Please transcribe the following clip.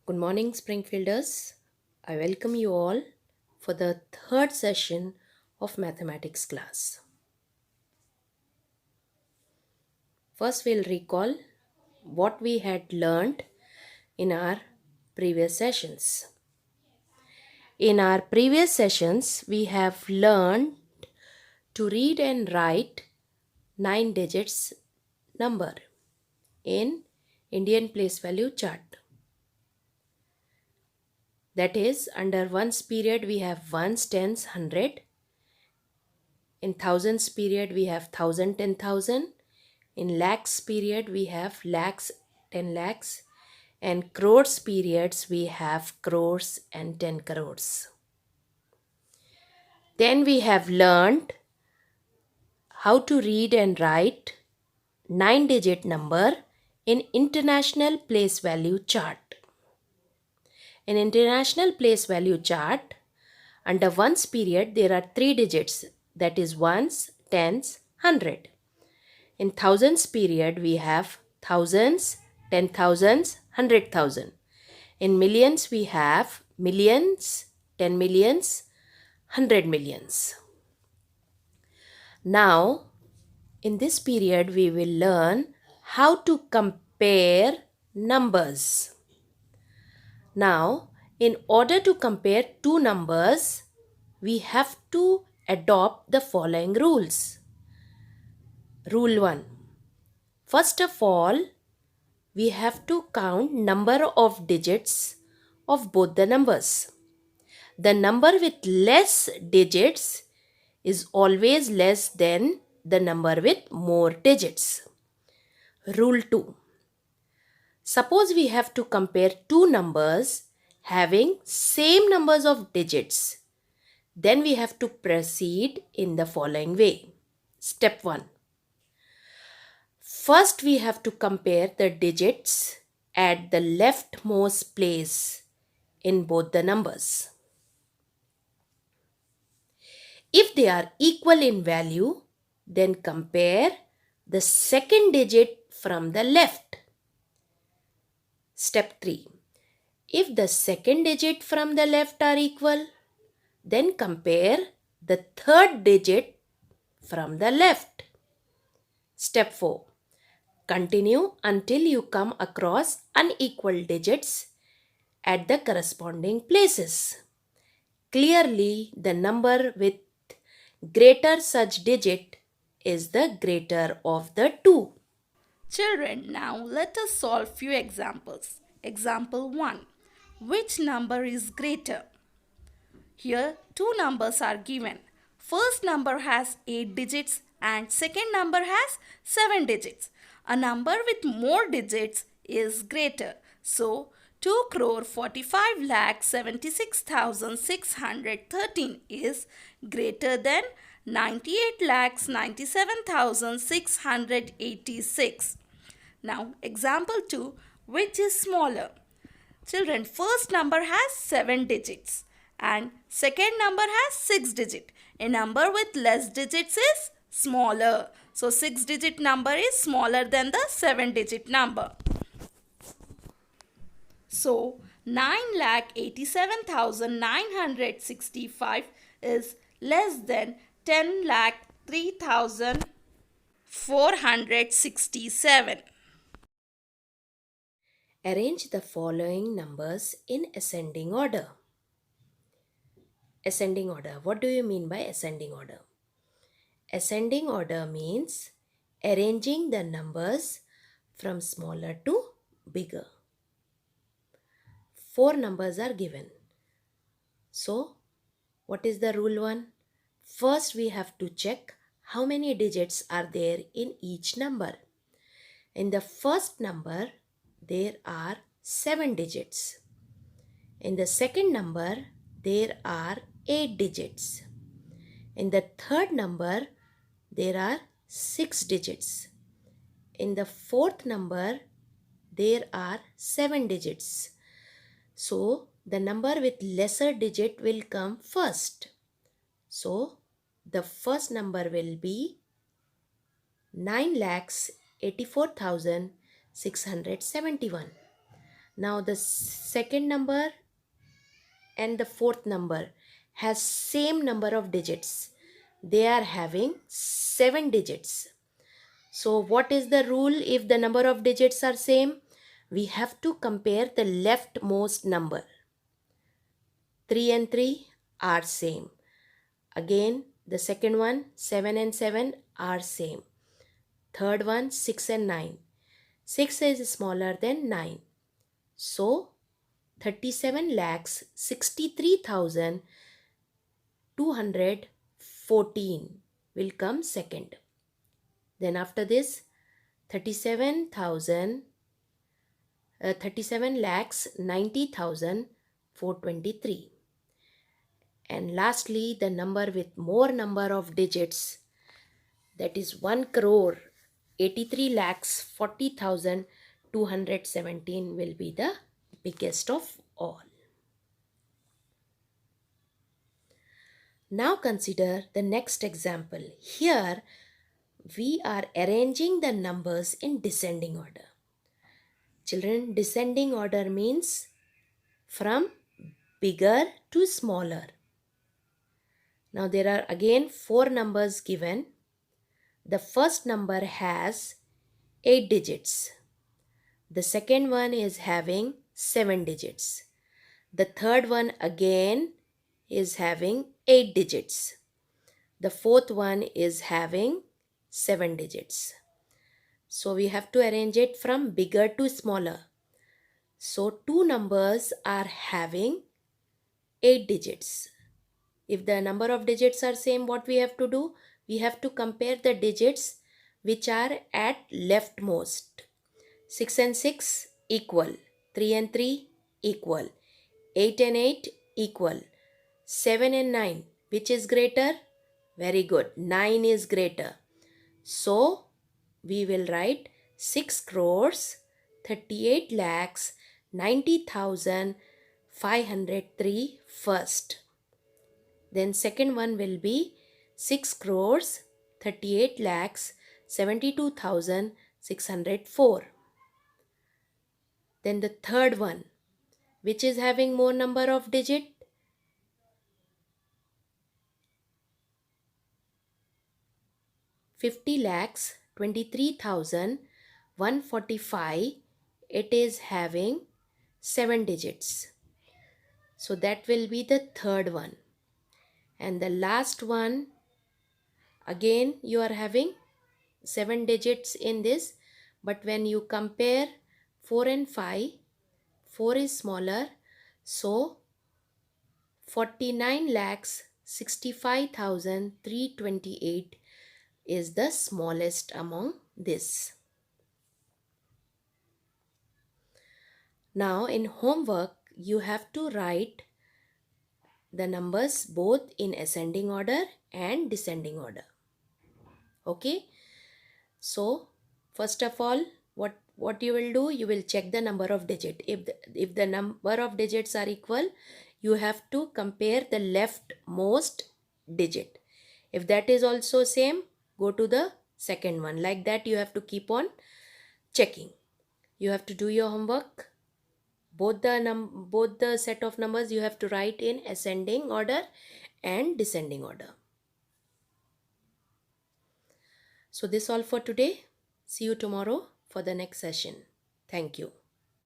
Good morning, Springfielders. I welcome you all for the third session of mathematics class. First, we'll recall what we had learned in our previous sessions. In our previous sessions, we have learned to read and write 9 digits number in Indian place value chart. That is, under ones period we have ones, tens, hundred. In thousands period we have thousand, 10,000. In lakhs period we have lakhs, 10 lakhs. And crores periods we have crores and 10 crores. Then we have learned how to read and write 9-digit number in international place value chart. In international place value chart, under ones period there are 3 digits, that is ones, tens, hundred. In thousands period we have thousands, 10,000s, 100,000. In millions we have millions, 10 millions, 100 millions. Now in this period we will learn how to compare numbers. Now in order to compare two numbers, we have to adopt the following rules. Rule 1. First of all, we have to count number of digits of both the numbers. The number with less digits is always less than the number with more digits. Rule 2. Suppose we have to compare two numbers having same numbers of digits. Then we have to proceed in the following way. Step 1. First we have to compare the digits at the leftmost place in both the numbers. If they are equal in value, then compare the second digit from the left. Step 3. If the second digit from the left are equal, then compare the third digit from the left. Step 4. Continue until you come across unequal digits at the corresponding places. Clearly, the number with greater such digit is the greater of the two. Children, now let us solve few examples. Example 1. Which number is greater? Here two numbers are given. First number has 8 digits and second number has 7 digits. A number with more digits is greater. So 2,45,76,613 is greater than 98,97,686. Now example 2, which is smaller? Children, first number has 7 digits and second number has 6 digits. A number with less digits is smaller. So 6 digit number is smaller than the 7 digit number. So 9,87,965 is less than 10,03,467. Arrange the following numbers in ascending order. Ascending order. What do you mean by ascending order? Ascending order means arranging the numbers from smaller to bigger. 4 numbers are given. So, what is the rule 1? First, we have to check how many digits are there in each number. In the first number, there are 7 digits. In the second number, there are 8 digits. In the third number, there are 6 digits. In the fourth number, there are 7 digits. So, the number with lesser digit will come first. So, the first number will be 9,84,671. Now the second number and the fourth number has same number of digits. They are having 7 digits. So what is the rule if the number of digits are same? We have to compare the leftmost number. 3 and 3 are same. Again, the second one, 7 and 7 are same. Third one, 6 and 9. 6 is smaller than 9. So, 37 lakhs 63,214 will come second. Then after this, 37 lakhs 90,423. And lastly, the number with more number of digits, that is 1 crore 83 lakhs 40,217 will be the biggest of all. Now consider the next example. Here we are arranging the numbers in descending order. Children, descending order means from bigger to smaller. Now there are again 4 numbers given. The first number has 8 digits. The second one is having 7 digits. The third one again is having 8 digits. The fourth one is having 7 digits. So we have to arrange it from bigger to smaller. So 2 numbers are having 8 digits. If the number of digits are same, what we have to do? We have to compare the digits which are at leftmost. 6 and 6 equal. 3 and 3 equal. 8 and 8 equal. 7 and 9, which is greater? Very good. 9 is greater. So, we will write 6 crores 38 lakhs 90,503 first. Then second one will be 6 crores 38 lakhs 72,604. Then the third one, which is having more number of digit? 50 lakhs 23,145. It is having 7 digits. So that will be the third one. And the last one, again you are having 7 digits in this, but when you compare 4 and 5, 4 is smaller, so 49 lakhs 65,328 is the smallest among this. Now in homework you have to write the numbers both in ascending order and descending order. Okay, so first of all, what you will do, you will check the number of digit. If the number of digits are equal, you have to compare the leftmost digit. If that is also same, go to the second one. Like that you have to keep on checking. You have to do your homework. Both the set of numbers you have to write in ascending order and descending order. So this all for today. See you tomorrow for the next session. Thank you.